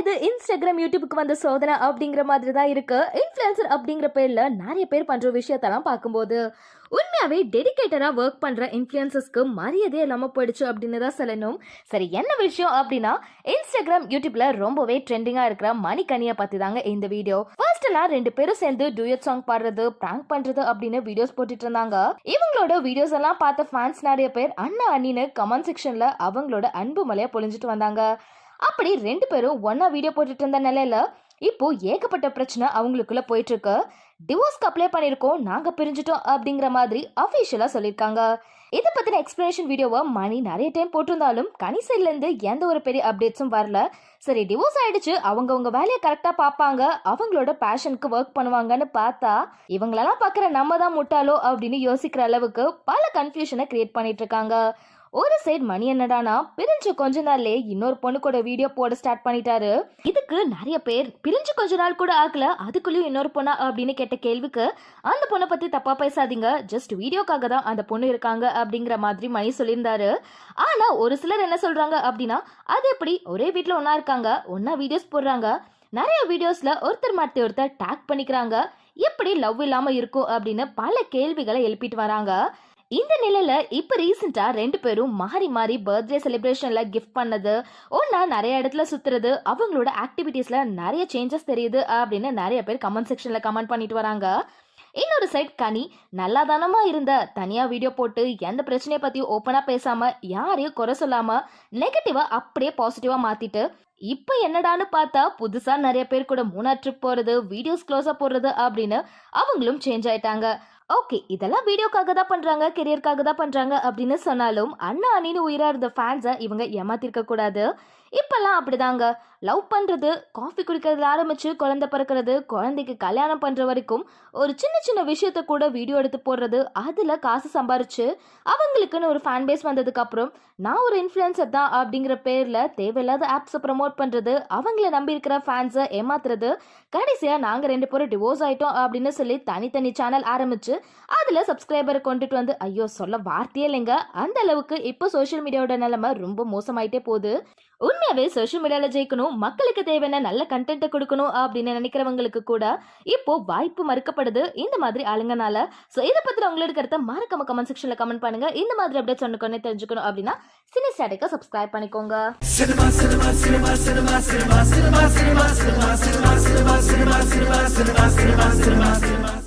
இது இன்ஸ்டாகிராம் யூடியூபுக்கு வந்த சோதனை அப்படிங்கிற மாதிரி தான் இருக்கு. இன்ஃப்ளூயன்சர் அப்படிங்கிற பேர்ல நிறைய பேர் பண்ற விஷயத்தெல்லாம் பார்க்கும்போது உண்மையாவே டெடிகேட்டடா ஒர்க் பண்ற இன்ஃப்ளூயன்சர்ஸ்க்கு மரியாதையே இல்லாம போயிடுச்சு அப்படின்னு தான் சொல்லணும். சரி, என்ன விஷயம் அப்படின்னா, இன்ஸ்டாகிராம் யூடியூப்ல ரொம்பவே ட்ரெண்டிங்கா இருக்கிற மணிக்கனியை பத்தி தாங்க இந்த வீடியோ. ஃபர்ஸ்ட் எல்லாம் 2 பேரும் சேர்ந்து டூயட் சாங் பாடுறது, பிராங்க் பண்றது அப்படின்னு வீடியோஸ் போட்டுட்டு இருந்தாங்க. இவங்களோட வீடியோஸ் எல்லாம் பார்த்த ஃபேன்ஸ் நிறைய பேர் அண்ணா அண்ணின்னு கமெண்ட் செக்ஷன்ல அவங்களோட அன்பு மலையா பொழிஞ்சிட்டு வந்தாங்க. அப்படி 2 பேரும் ஒன்னா வீடியோ போட்டுட்டு இருந்த நிலையில இப்போ ஏகப்பட்ட பிரச்சனை அவங்களுக்குள்ள போயிட்டு இருக்கு. டிவோர்ஸ்க்கு அப்ளை பண்ணிருக்கோம், நாங்க பிரிஞ்சிட்டோம் அப்படிங்கிற மாதிரி அபிஷியலா சொல்லிருக்காங்க. இதை பத்தின எக்ஸ்பிளனேஷன் வீடியோவை மணி நிறைய டைம் போட்டிருந்தாலும் கனி சைட்ல இருந்து எந்த ஒரு பெரிய அப்டேட்ஸும் வரல. சரி, டிவோர்ஸ் ஆயிடுச்சு, அவங்கவுங்க வேலையை கரெக்டா பார்ப்பாங்க, அவங்களோட பேஷனுக்கு ஒர்க் பண்ணுவாங்கன்னு பார்த்தா இவங்களெல்லாம் பார்க்குற நம்ம தான் முட்டாளோ அப்படின்னு யோசிக்கிற அளவுக்கு பல கன்ஃபியூஷனை கிரியேட் பண்ணிட்டு இருக்காங்க. ஒரு சைடு மணி என்னடானா பிரிஞ்சு கொஞ்ச நாள்லே இன்னொரு பொண்ணு கூட வீடியோ போட ஸ்டார்ட் பண்ணிட்டாரு. இதுக்கு நிறைய பேர் பிரிஞ்சு கொஞ்ச நாள் கூட ஆகல, அதுக்குள்ளயும் இன்னொரு பொண்ணா அப்படின்னு கேட்ட கேள்விக்கு அந்த பொண்ணை பத்தி தப்பா பேசாதீங்க, ஜஸ்ட் வீடியோக்காக தான் அந்த பொண்ணு இருக்காங்க அப்படிங்கிற மாதிரி மணி சொல்லியிருந்தாரு. ஆனா ஒரு சிலர் என்ன சொல்றாங்க அப்படின்னா, அது எப்படி ஒரே வீட்டுல ஒன்னா இருக்காங்க, ஒன்னா வீடியோஸ் போடுறாங்க, நிறைய வீடியோஸ்ல ஒருத்தர் மாத்தி ஒருத்தர் டேக் பண்ணிக்கிறாங்க, எப்படி லவ் இல்லாம இருக்கும் அப்படின்னு பல கேள்விகளை எழுப்பிட்டு வராங்க. இந்த நிலையில இப்ப ரீசெண்டா 2 பேரும் மாறி மாறி பர்த்டே செலிப்ரேஷன்ல கிஃப்ட் பண்ணது, ஒன்னா நிறைய இடத்துல சுத்துறது, அவங்களோட ஆக்டிவிட்டீஸ்ல நிறைய சேஞ்சஸ் தெரியுது அப்படின்னு நிறைய பேர் கமெண்ட் செக்ஷன்ல கமெண்ட் பண்ணிட்டு வராங்க. இன்னொரு சைட் கனி நல்லா தானமா இருந்த, தனியா வீடியோ போட்டு எந்த பிரச்சனையை பத்தி ஓப்பனா பேசாம யாரையும் குறை சொல்லாம நெகட்டிவா அப்படியே பாசிட்டிவா மாத்திட்டு இப்ப என்னடான்னு பார்த்தா புதுசா நிறைய பேர் கூட 3 ட்ரிப் போறது, வீடியோஸ் க்ளோஸா போடுறது அப்படின்னு அவங்களும் சேஞ்ச் ஆயிட்டாங்க. ஓகே, இதெல்லாம் வீடியோக்காக தான் பண்றாங்க, கெரியருக்காக தான் பண்றாங்க அப்படின்னு சொன்னாலும் அண்ணா அண்ணின்னு உயிரா இருந்த ஃபேன்ஸை இவங்க ஏமாத்திருக்க கூடாது. இப்பெல்லாம் அப்படிதாங்க, லவ் பண்றது, காஃபி குடிக்கிறதுல ஆரம்பிச்சு குழந்தை பிறக்கிறது, குழந்தைக்கு கல்யாணம் பண்ற வரைக்கும் ஒரு சின்ன சின்ன விஷயத்த கூட வீடியோ எடுத்து போடுறது, அதுல காசு சம்பாரிச்சு அவங்களுக்குன்னு ஒரு ஃபேன் பேஸ் வந்ததுக்கு அப்புறம் நான் ஒரு இன்ஃப்ளூயன்சர் தான் அப்படிங்கிற பேர்ல தேவையில்லாத ஆப்ஸை ப்ரமோட் பண்றது, அவங்கள நம்பி இருக்கிற ஃபேன்ஸை ஏமாத்துறது, கடைசியா நாங்க 2 பேரும் டிவோர்ஸ் ஆயிட்டோம் அப்படின்னு சொல்லி தனித்தனி சேனல் ஆரம்பிச்சு அதுல சப்ஸ்கிரைபரை கொண்டுட்டு வந்து, ஐயோ சொல்ல வார்த்தையே இல்லைங்க, அந்த அளவுக்கு இப்போ சோஷியல் மீடியாவோட நிலைமை ரொம்ப மோசமாயிட்டே போகுது. உண்மையாவே சோஷியல் மீடியால ஜெயிக்கணும், மக்களுக்கு தேவையான நல்ல கண்டென்ட் கொடுக்கணும் அப்படின்னு நினைக்கிறவங்களுக்கு கூட இப்போ வாய்ப்பு மறுக்கப்படுது இந்த மாதிரி ஆளுங்கனால. சோ இதை பத்தி உங்களோட கருத்தை மறக்காம கமெண்ட் செக்ஷன்ல கமெண்ட் பண்ணுங்க. இந்த மாதிரி அப்டேட் சொன்னே தெரிஞ்சுக்கணும் அப்படின்னா சினிஸ்டாட்டிக்கை சப்ஸ்கிரைப் பண்ணிக்கோங்க. Cinema cinema cinema cinema cinema cinema cinema cinema cinema cinema cinema cinema cinema cinema cinema cinema